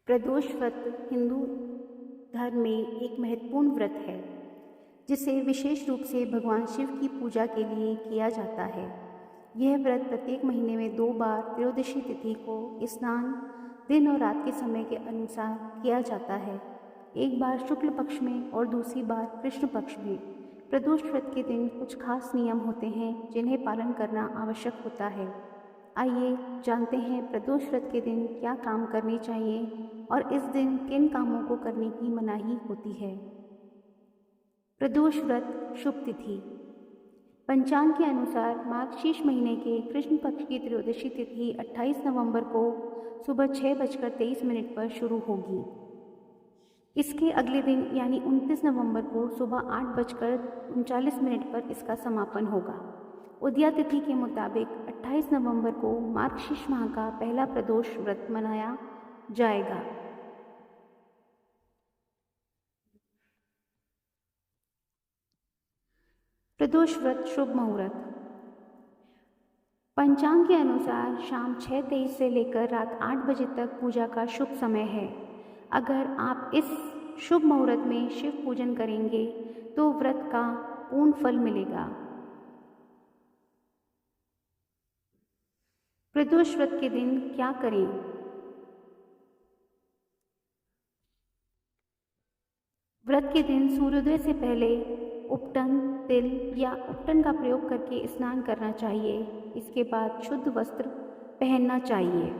प्रदोष व्रत हिंदू धर्म में एक महत्वपूर्ण व्रत है जिसे विशेष रूप से भगवान शिव की पूजा के लिए किया जाता है। यह व्रत प्रत्येक महीने में 2 बार त्रयोदशी तिथि को स्नान दिन और रात के समय के अनुसार किया जाता है। एक बार शुक्ल पक्ष में और दूसरी बार कृष्ण पक्ष में। प्रदोष व्रत के दिन कुछ खास नियम होते हैं जिन्हें पालन करना आवश्यक होता है। आइए जानते हैं प्रदोष व्रत के दिन क्या काम करने चाहिए और इस दिन किन कामों को करने की मनाही होती है। प्रदोष व्रत शुभ तिथि। पंचांग के अनुसार मार्गशीर्ष महीने के कृष्ण पक्ष की त्रयोदशी तिथि 28 नवंबर को सुबह 6:23 पर शुरू होगी। इसके अगले दिन यानी 29 नवंबर को सुबह 8:39 पर इसका समापन होगा। उदया तिथि के मुताबिक 28 नवंबर को मार्गशीर्ष माह का पहला प्रदोष व्रत मनाया जाएगा। प्रदोष व्रत शुभ मुहूर्त। पंचांग के अनुसार शाम 6:23 से लेकर रात 8 बजे तक पूजा का शुभ समय है। अगर आप इस शुभ मुहूर्त में शिव पूजन करेंगे तो व्रत का पूर्ण फल मिलेगा। प्रदोष व्रत के दिन क्या करें? व्रत के दिन सूर्योदय से पहले उपटन, तिल या उपटन का प्रयोग करके स्नान करना चाहिए। इसके बाद शुद्ध वस्त्र पहनना चाहिए।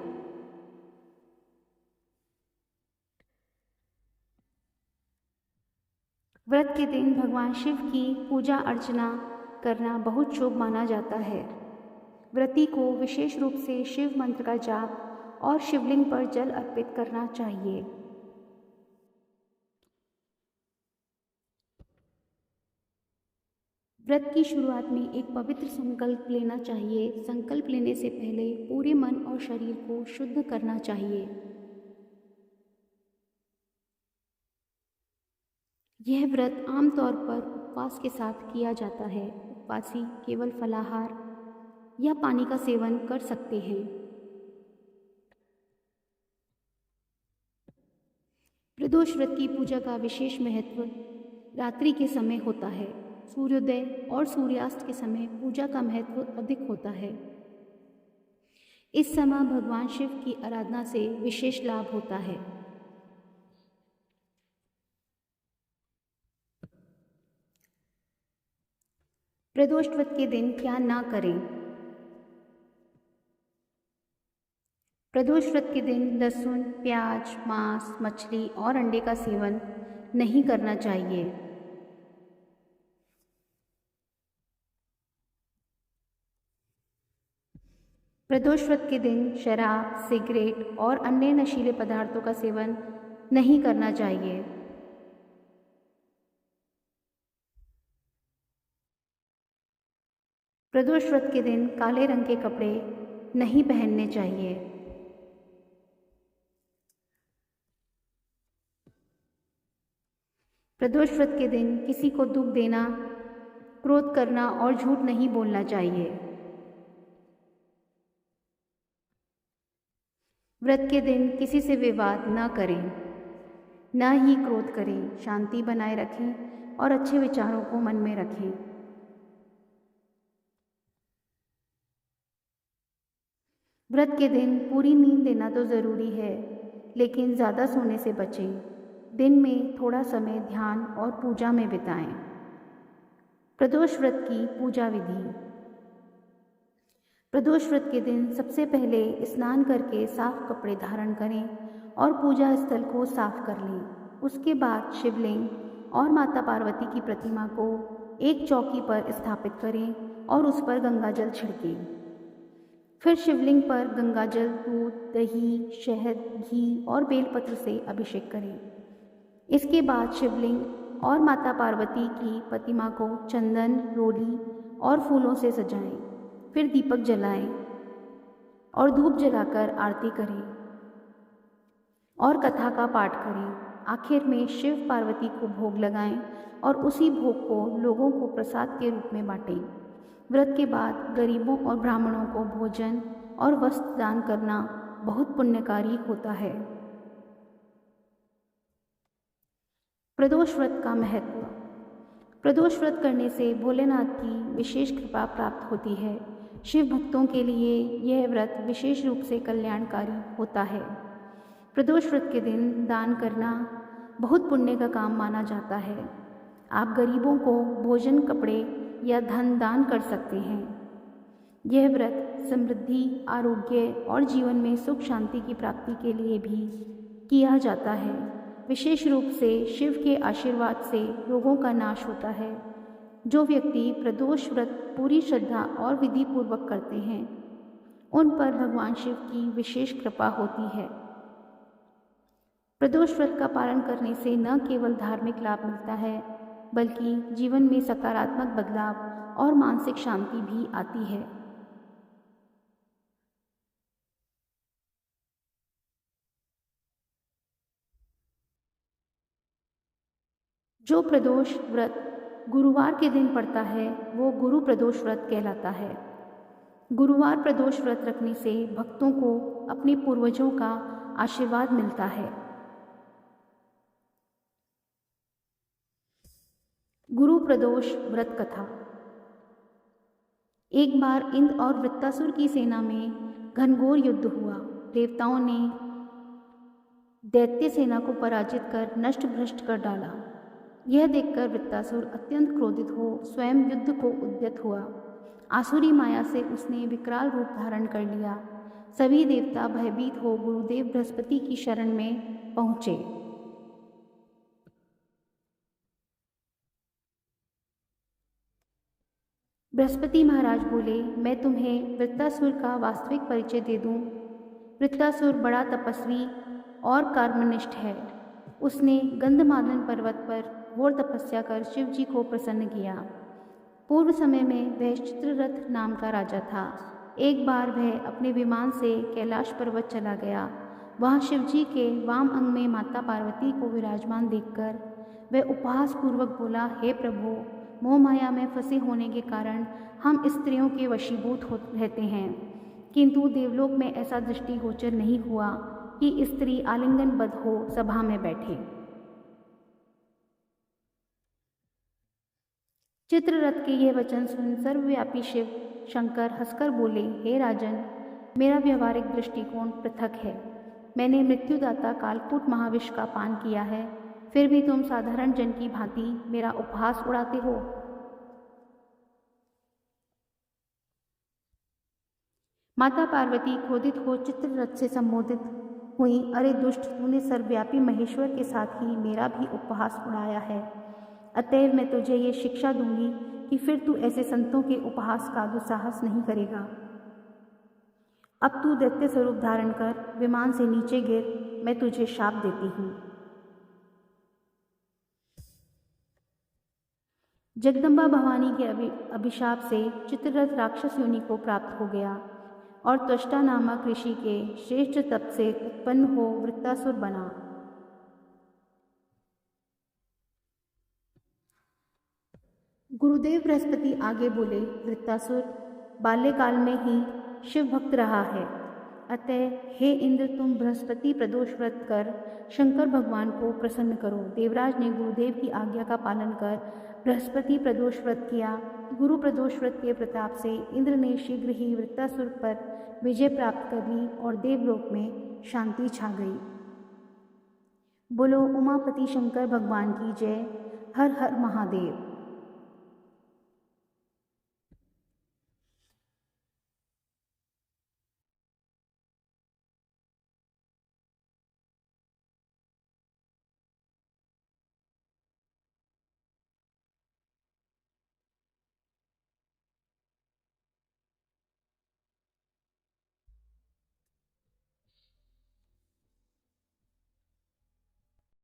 व्रत के दिन भगवान शिव की पूजा अर्चना करना बहुत शुभ माना जाता है। व्रती को विशेष रूप से शिव मंत्र का जाप और शिवलिंग पर जल अर्पित करना चाहिए। व्रत की शुरुआत में एक पवित्र संकल्प लेना चाहिए। संकल्प लेने से पहले पूरे मन और शरीर को शुद्ध करना चाहिए। यह व्रत आमतौर पर उपवास के साथ किया जाता है। उपवासी केवल फलाहार या पानी का सेवन कर सकते हैं। प्रदोष व्रत की पूजा का विशेष महत्व रात्रि के समय होता है। सूर्योदय और सूर्यास्त के समय पूजा का महत्व अधिक होता है। इस समय भगवान शिव की आराधना से विशेष लाभ होता है। प्रदोष व्रत के दिन क्या ना करें? प्रदोष व्रत के दिन लहसुन, प्याज, मांस, मछली और अंडे का सेवन नहीं करना चाहिए। प्रदोष व्रत के दिन शराब, सिगरेट और अन्य नशीले पदार्थों का सेवन नहीं करना चाहिए। प्रदोष व्रत के दिन काले रंग के कपड़े नहीं पहनने चाहिए। प्रदोष व्रत के दिन किसी को दुख देना, क्रोध करना और झूठ नहीं बोलना चाहिए। व्रत के दिन किसी से विवाद न करें, न ही क्रोध करें, शांति बनाए रखें और अच्छे विचारों को मन में रखें। व्रत के दिन पूरी नींद लेना तो ज़रूरी है, लेकिन ज़्यादा सोने से बचें। दिन में थोड़ा समय ध्यान और पूजा में बिताएं। प्रदोष व्रत की पूजा विधि। प्रदोष व्रत के दिन सबसे पहले स्नान करके साफ कपड़े धारण करें और पूजा स्थल को साफ कर लें। उसके बाद शिवलिंग और माता पार्वती की प्रतिमा को एक चौकी पर स्थापित करें और उस पर गंगाजल छिड़कें। फिर शिवलिंग पर गंगाजल, दूध, दही, शहद, घी और बेलपत्र से अभिषेक करें। इसके बाद शिवलिंग और माता पार्वती की प्रतिमा को चंदन, रोली और फूलों से सजाएं। फिर दीपक जलाएं और धूप जलाकर आरती करें और कथा का पाठ करें। आखिर में शिव पार्वती को भोग लगाएं और उसी भोग को लोगों को प्रसाद के रूप में बांटें। व्रत के बाद गरीबों और ब्राह्मणों को भोजन और वस्त्र दान करना बहुत पुण्यकारी होता है। प्रदोष व्रत का महत्व। प्रदोष व्रत करने से भोलेनाथ की विशेष कृपा प्राप्त होती है। शिव भक्तों के लिए यह व्रत विशेष रूप से कल्याणकारी होता है। प्रदोष व्रत के दिन दान करना बहुत पुण्य का काम माना जाता है। आप गरीबों को भोजन, कपड़े या धन दान कर सकते हैं। यह व्रत समृद्धि, आरोग्य और जीवन में सुख शांति की प्राप्ति के लिए भी किया जाता है। विशेष रूप से शिव के आशीर्वाद से रोगों का नाश होता है। जो व्यक्ति प्रदोष व्रत पूरी श्रद्धा और विधि पूर्वक करते हैं, उन पर भगवान शिव की विशेष कृपा होती है। प्रदोष व्रत का पालन करने से न केवल धार्मिक लाभ मिलता है, बल्कि जीवन में सकारात्मक बदलाव और मानसिक शांति भी आती है। जो प्रदोष व्रत गुरुवार के दिन पड़ता है, वो गुरु प्रदोष व्रत कहलाता है। गुरुवार प्रदोष व्रत रखने से भक्तों को अपने पूर्वजों का आशीर्वाद मिलता है। गुरु प्रदोष व्रत कथा। एक बार इंद्र और वृत्तासुर की सेना में घनघोर युद्ध हुआ। देवताओं ने दैत्य सेना को पराजित कर नष्ट भ्रष्ट कर डाला। यह देखकर वृत्तासुर अत्यंत क्रोधित हो स्वयं युद्ध को उद्यत हुआ। आसुरी माया से उसने विकराल रूप धारण कर लिया। सभी देवता भयभीत हो गुरुदेव बृहस्पति की शरण में पहुँचे। बृहस्पति महाराज बोले, मैं तुम्हें वृत्तासुर का वास्तविक परिचय दे दूं। वृत्तासुर बड़ा तपस्वी और कर्मनिष्ठ है। उसने गंधमादन पर्वत पर घोर तपस्या कर शिव जी को प्रसन्न किया। पूर्व समय में वह चित्ररथ नाम का राजा था। एक बार वह अपने विमान से कैलाश पर्वत चला गया। वहाँ शिव जी के वाम अंग में माता पार्वती को विराजमान देखकर वह उपहास पूर्वक बोला, हे प्रभु, मोह माया में फंसे होने के कारण हम स्त्रियों के वशीभूत हो रहते हैं, किंतु देवलोक में ऐसा दृष्टिगोचर नहीं हुआ कि स्त्री आलिंगनबद्ध हो सभा में बैठे। चित्ररथ के यह वचन सुन सर्वव्यापी शिव शंकर हंसकर बोले, हे राजन, मेरा व्यवहारिक दृष्टिकोण पृथक है। मैंने मृत्युदाता कालकूट महाविष का पान किया है, फिर भी तुम साधारण जन की भांति मेरा उपहास उड़ाते हो। माता पार्वती क्रोधित हो चित्ररथ से संबोधित हुई, अरे दुष्ट, तूने सर्वव्यापी महेश्वर के साथ ही मेरा भी उपहास उड़ाया है। अतएव मैं तुझे ये शिक्षा दूंगी कि फिर तू ऐसे संतों के उपहास का दुस्साहस नहीं करेगा। अब तू दैत्य स्वरूप धारण कर विमान से नीचे गिर, मैं तुझे शाप देती हूँ। जगदम्बा भवानी के अभिशाप से चित्ररथ राक्षस योनि को प्राप्त हो गया और त्वष्टा नामक ऋषि के श्रेष्ठ तप से उत्पन्न हो वृत्तासुर बना। गुरुदेव बृहस्पति आगे बोले, वृत्तासुर बाल्यकाल में ही शिव भक्त रहा है। अतः हे इंद्र, तुम बृहस्पति प्रदोष व्रत कर शंकर भगवान को प्रसन्न करो। देवराज ने गुरुदेव की आज्ञा का पालन कर बृहस्पति प्रदोष व्रत किया। गुरु प्रदोष व्रत के प्रताप से इंद्र ने शीघ्र ही वृत्तासुर पर विजय प्राप्त कर ली और देवलोक में शांति छा गई। बोलो उमापति शंकर भगवान की जय। हर हर महादेव।